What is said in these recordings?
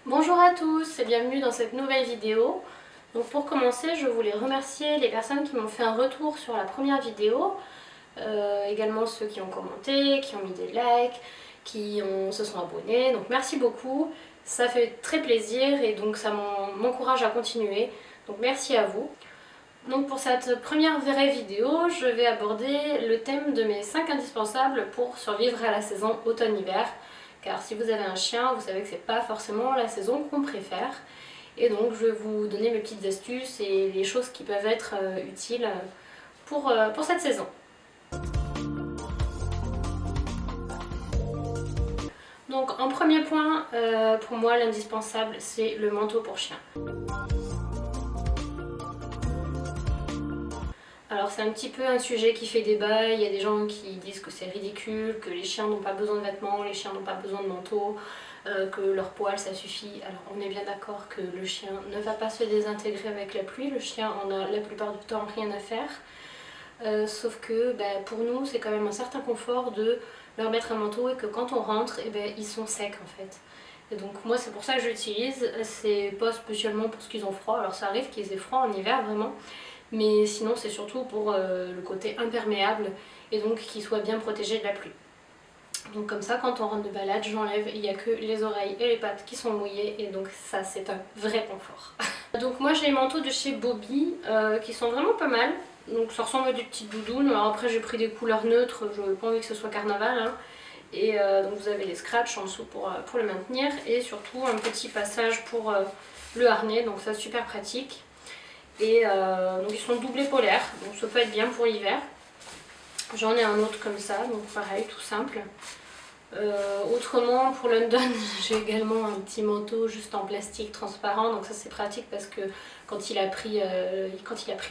Bonjour à tous et bienvenue dans cette nouvelle vidéo. Donc pour commencer, je voulais remercier les personnes qui m'ont fait un retour sur la première vidéo, également ceux qui ont commenté, qui ont mis des likes, se sont abonnés. Donc merci beaucoup, ça fait très plaisir et donc ça m'encourage à continuer. Donc merci à vous. Donc pour cette première vraie vidéo, je vais aborder le thème de mes 5 indispensables pour survivre à la saison automne-hiver. Car si vous avez un chien, vous savez que c'est pas forcément la saison qu'on préfère. Et donc je vais vous donner mes petites astuces et les choses qui peuvent être utiles pour cette saison. Donc en premier point, pour moi l'indispensable c'est le manteau pour chien. Alors c'est un petit peu un sujet qui fait débat, il y a des gens qui disent que c'est ridicule, que les chiens n'ont pas besoin de vêtements, les chiens n'ont pas besoin de manteau, que leur poil ça suffit. Alors on est bien d'accord que le chien ne va pas se désintégrer avec la pluie, le chien en a la plupart du temps rien à faire. Sauf que pour nous c'est quand même un certain confort de leur mettre un manteau et que quand on rentre, ils sont secs en fait. Et donc moi c'est pour ça que j'utilise, c'est pas spécialement parce qu'ils ont froid, alors ça arrive qu'ils aient froid en hiver vraiment, mais sinon c'est surtout pour le côté imperméable et donc qu'ils soient bien protégés de la pluie. Donc comme ça quand on rentre de balade j'enlève, il n'y a que les oreilles et les pattes qui sont mouillées et donc ça c'est un vrai confort. Donc moi j'ai les manteaux de chez Bobby qui sont vraiment pas mal, donc ça ressemble à des petites doudounes. Alors après j'ai pris des couleurs neutres, je n'ai pas envie que ce soit carnaval hein. Et donc vous avez les scratchs en dessous pour le maintenir et surtout un petit passage pour le harnais, donc ça super pratique. Et donc ils sont doublés polaires, donc ça peut être bien pour l'hiver. J'en ai un autre comme ça, donc pareil, tout simple. Autrement pour London, j'ai également un petit manteau juste en plastique transparent, donc ça c'est pratique parce que quand il a pris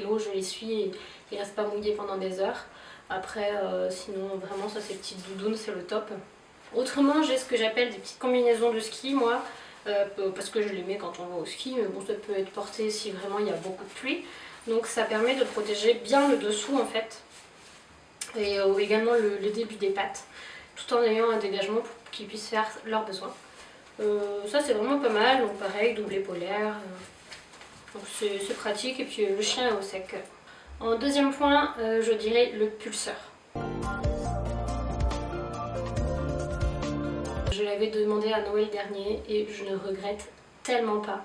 l'eau, je l'essuie et il reste pas mouillé pendant des heures. Après, sinon vraiment ça c'est petites doudounes, c'est le top. Autrement j'ai ce que j'appelle des petites combinaisons de ski moi. Parce que je les mets quand on va au ski, mais bon ça peut être porté si vraiment il y a beaucoup de pluie. Donc ça permet de protéger bien le dessous en fait, et également le début des pattes, tout en ayant un dégagement pour qu'ils puissent faire leurs besoins. Ça c'est vraiment pas mal, donc pareil, doublé polaire, donc c'est pratique et puis le chien est au sec. En deuxième point, je dirais le pulseur. Je l'avais demandé à Noël dernier et je ne regrette tellement pas.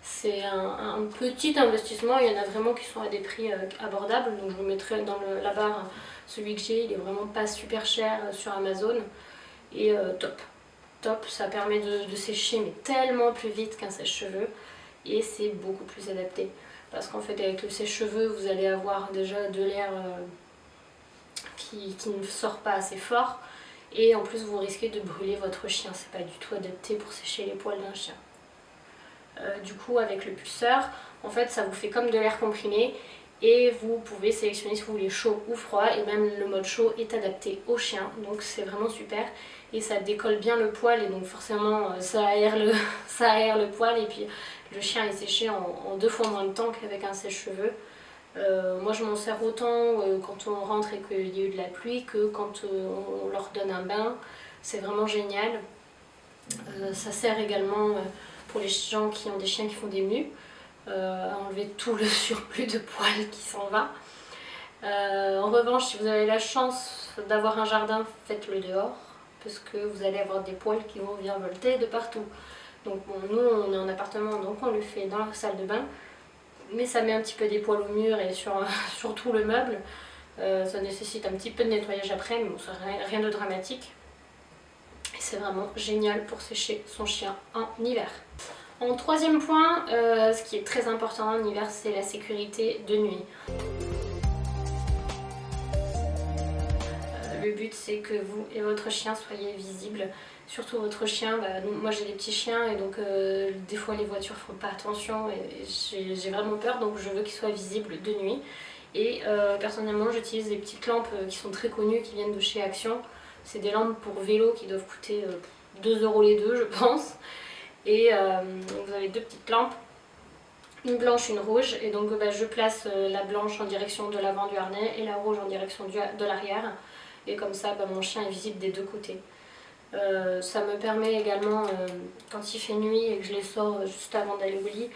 C'est un petit investissement, il y en a vraiment qui sont à des prix abordables, donc je vous mettrai dans la barre celui que j'ai, il est vraiment pas super cher sur Amazon et top. Top, ça permet de sécher mais tellement plus vite qu'un sèche-cheveux et c'est beaucoup plus adapté. Parce qu'en fait avec le sèche-cheveux vous allez avoir déjà de l'air qui ne sort pas assez fort. Et en plus vous risquez de brûler votre chien, c'est pas du tout adapté pour sécher les poils d'un chien. Du coup avec le pulseur, en fait ça vous fait comme de l'air comprimé et vous pouvez sélectionner si vous voulez chaud ou froid et même le mode chaud est adapté au chien, donc c'est vraiment super et ça décolle bien le poil et donc forcément ça aère le poil et puis le chien est séché en 2 fois moins de temps qu'avec un sèche-cheveux. Moi je m'en sers autant quand on rentre et qu'il y a eu de la pluie que quand on leur donne un bain, c'est vraiment génial. Ça sert également pour les gens qui ont des chiens qui font des mues, à enlever tout le surplus de poils qui s'en va. En revanche, si vous avez la chance d'avoir un jardin, faites-le dehors, parce que vous allez avoir des poils qui vont virevolter de partout. Donc bon, nous on est en appartement, donc on le fait dans la salle de bain, mais ça met un petit peu des poils au mur et sur tout le meuble. Ça nécessite un petit peu de nettoyage après, mais bon, ça rien de dramatique. Et c'est vraiment génial pour sécher son chien en hiver. En troisième point, ce qui est très important en hiver, c'est la sécurité de nuit. Le but c'est que vous et votre chien soyez visibles, surtout votre chien. Moi j'ai des petits chiens et donc des fois les voitures font pas attention et j'ai vraiment peur, donc je veux qu'ils soient visibles de nuit. Et personnellement j'utilise des petites lampes qui sont très connues, qui viennent de chez Action. C'est des lampes pour vélo qui doivent coûter 2 € les deux je pense. Et vous avez 2 petites lampes, une blanche, une rouge, et donc je place la blanche en direction de l'avant du harnais et la rouge en direction de l'arrière, et comme ça mon chien est visible des 2 côtés. Ça me permet également, quand il fait nuit et que je les sors juste avant d'aller au lit,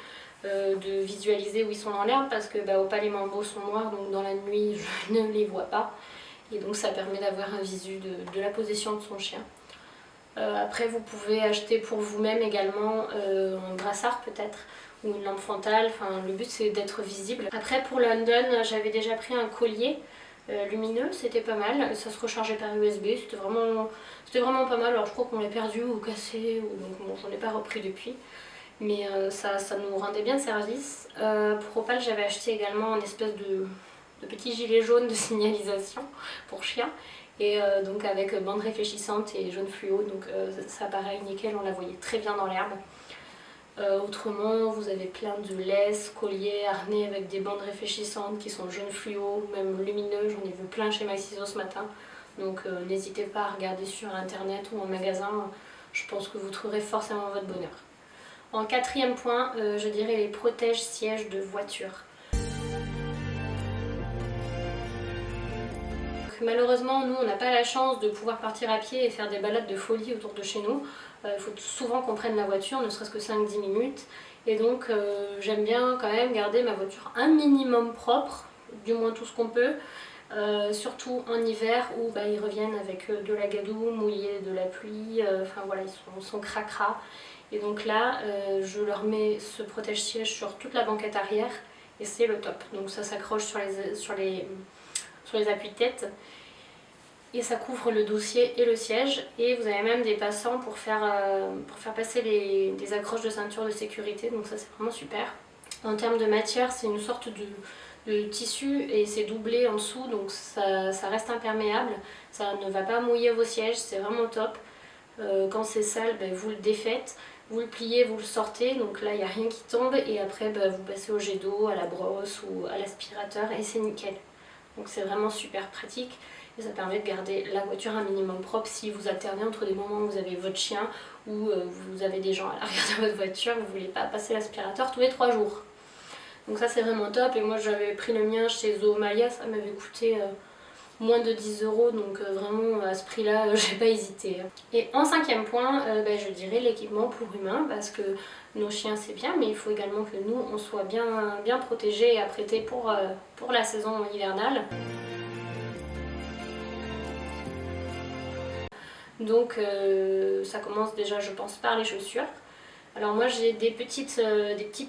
de visualiser où ils sont dans l'herbe parce que au pas les manteaux sont noirs, donc dans la nuit je ne les vois pas. Et donc ça permet d'avoir un visu de la position de son chien. Après vous pouvez acheter pour vous-même également un brassard peut-être ou une lampe frontale, enfin, le but c'est d'être visible. Après pour London j'avais déjà pris un collier lumineux, c'était pas mal, ça se rechargeait par USB, c'était vraiment pas mal. Alors je crois qu'on l'a perdu ou cassé, donc bon, j'en ai pas repris depuis. Mais ça nous rendait bien service. Pour Opal j'avais acheté également une espèce de petit gilet jaune de signalisation pour chien. Et donc avec bande réfléchissante et jaune fluo, donc ça pareil nickel, on la voyait très bien dans l'herbe. Autrement, vous avez plein de laisses, colliers, harnais avec des bandes réfléchissantes qui sont jaune fluo, même lumineux, j'en ai vu plein chez MyCiso ce matin. Donc n'hésitez pas à regarder sur internet ou en magasin, je pense que vous trouverez forcément votre bonheur. En quatrième point, je dirais les protège-sièges de voiture. Malheureusement, nous, on n'a pas la chance de pouvoir partir à pied et faire des balades de folie autour de chez nous. Il faut souvent qu'on prenne la voiture, ne serait-ce que 5-10 minutes. Et donc, j'aime bien quand même garder ma voiture un minimum propre, du moins tout ce qu'on peut. Surtout en hiver où ils reviennent avec de la gadoue, mouillés de la pluie, enfin voilà, ils sont cracra. Et donc là, je leur mets ce protège-siège sur toute la banquette arrière et c'est le top. Donc ça s'accroche sur les appuis-tête et ça couvre le dossier et le siège. Et vous avez même des passants pour faire passer des accroches de ceinture de sécurité, donc ça c'est vraiment super. En termes de matière, c'est une sorte de tissu et c'est doublé en dessous, donc ça reste imperméable, ça ne va pas mouiller vos sièges, c'est vraiment top. Quand c'est sale, vous le défaites, vous le pliez, vous le sortez, donc là il n'y a rien qui tombe et après vous passez au jet d'eau, à la brosse ou à l'aspirateur et c'est nickel. Donc c'est vraiment super pratique et ça permet de garder la voiture un minimum propre si vous alternez entre des moments où vous avez votre chien ou vous avez des gens à l'arrière de votre voiture, vous ne voulez pas passer l'aspirateur tous les 3 jours. Donc ça c'est vraiment top et moi j'avais pris le mien chez Zoomalia, ça m'avait coûté moins de 10 €, donc vraiment à ce prix là j'ai pas hésité. Et en cinquième point, je dirais l'équipement pour humains parce que nos chiens c'est bien mais il faut également que nous on soit bien protégés et apprêtés pour la saison hivernale. Donc ça commence déjà je pense par les chaussures. Alors moi j'ai des petites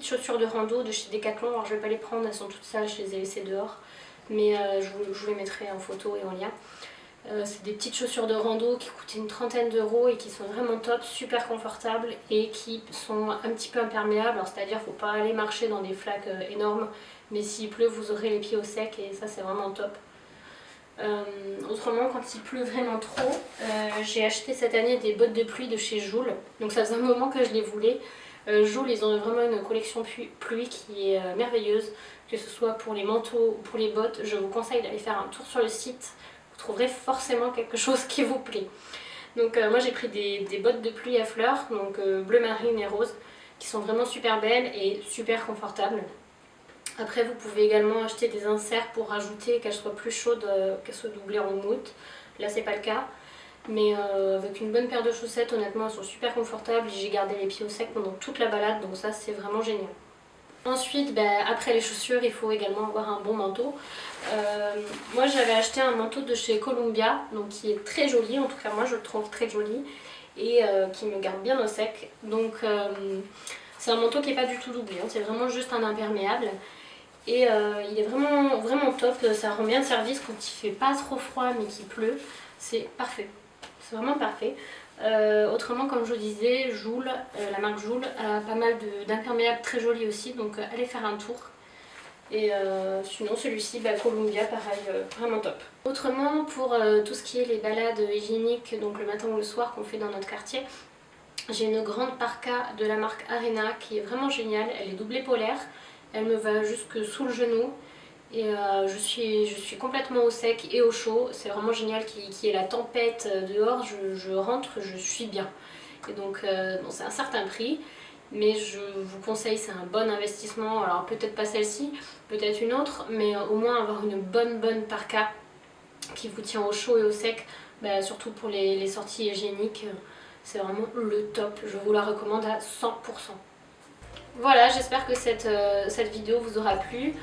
chaussures de rando de chez Decathlon, alors je vais pas les prendre, elles sont toutes sales, je les ai laissées dehors. Mais je vous les mettrai en photo et en lien. C'est des petites chaussures de rando qui coûtaient une trentaine d'euros et qui sont vraiment top, super confortables et qui sont un petit peu imperméables. Alors c'est-à-dire faut pas aller marcher dans des flaques énormes, mais s'il pleut vous aurez les pieds au sec et ça c'est vraiment top. Autrement, quand il pleut vraiment trop, j'ai acheté cette année des bottes de pluie de chez Joule. Donc ça faisait un moment que je les voulais. Joule, ils ont vraiment une collection pluie qui est merveilleuse, que ce soit pour les manteaux ou pour les bottes. Je vous conseille d'aller faire un tour sur le site, vous trouverez forcément quelque chose qui vous plaît. Donc moi j'ai pris des bottes de pluie à fleurs, donc bleu marine et rose, qui sont vraiment super belles et super confortables. Après vous pouvez également acheter des inserts pour rajouter qu'elles soient plus chaudes, qu'elles soient doublées en mousse. Là c'est pas le cas. Mais avec une bonne paire de chaussettes, honnêtement elles sont super confortables et j'ai gardé les pieds au sec pendant toute la balade, donc ça c'est vraiment génial. Ensuite, après les chaussures, il faut également avoir un bon manteau. Moi j'avais acheté un manteau de chez Columbia, donc qui est très joli, en tout cas moi je le trouve très joli et qui me garde bien au sec. Donc c'est un manteau qui n'est pas du tout doublé, c'est vraiment juste un imperméable. Et il est vraiment top, ça rend bien service quand il fait pas trop froid mais qu'il pleut, c'est parfait, c'est vraiment parfait. Autrement, comme je vous disais, Joule, la marque Joule a pas mal d'imperméables très jolis aussi, donc allez faire un tour. Et sinon celui-ci, Columbia, pareil, vraiment top. Autrement, pour tout ce qui est les balades hygiéniques, donc le matin ou le soir qu'on fait dans notre quartier, j'ai une grande parka de la marque Arena qui est vraiment géniale, elle est doublée polaire. Elle me va jusque sous le genou et je suis complètement au sec et au chaud. C'est vraiment génial qu'il y ait la tempête dehors, je rentre, je suis bien. Et donc bon, c'est un certain prix, mais je vous conseille, c'est un bon investissement. Alors peut-être pas celle-ci, peut-être une autre, mais au moins avoir une bonne parka qui vous tient au chaud et au sec surtout pour les sorties hygiéniques, c'est vraiment le top. Je vous la recommande à 100%. Voilà, j'espère que cette vidéo vous aura plu.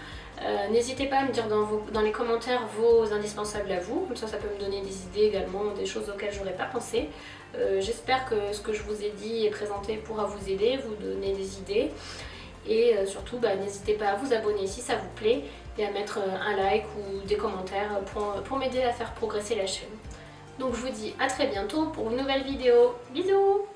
N'hésitez pas à me dire dans les commentaires vos indispensables à vous, comme ça peut me donner des idées également, des choses auxquelles j'aurais pas pensé. J'espère que ce que je vous ai dit et présenté pourra vous aider, vous donner des idées. Et surtout, n'hésitez pas à vous abonner si ça vous plaît et à mettre un like ou des commentaires pour m'aider à faire progresser la chaîne. Donc je vous dis à très bientôt pour une nouvelle vidéo. Bisous!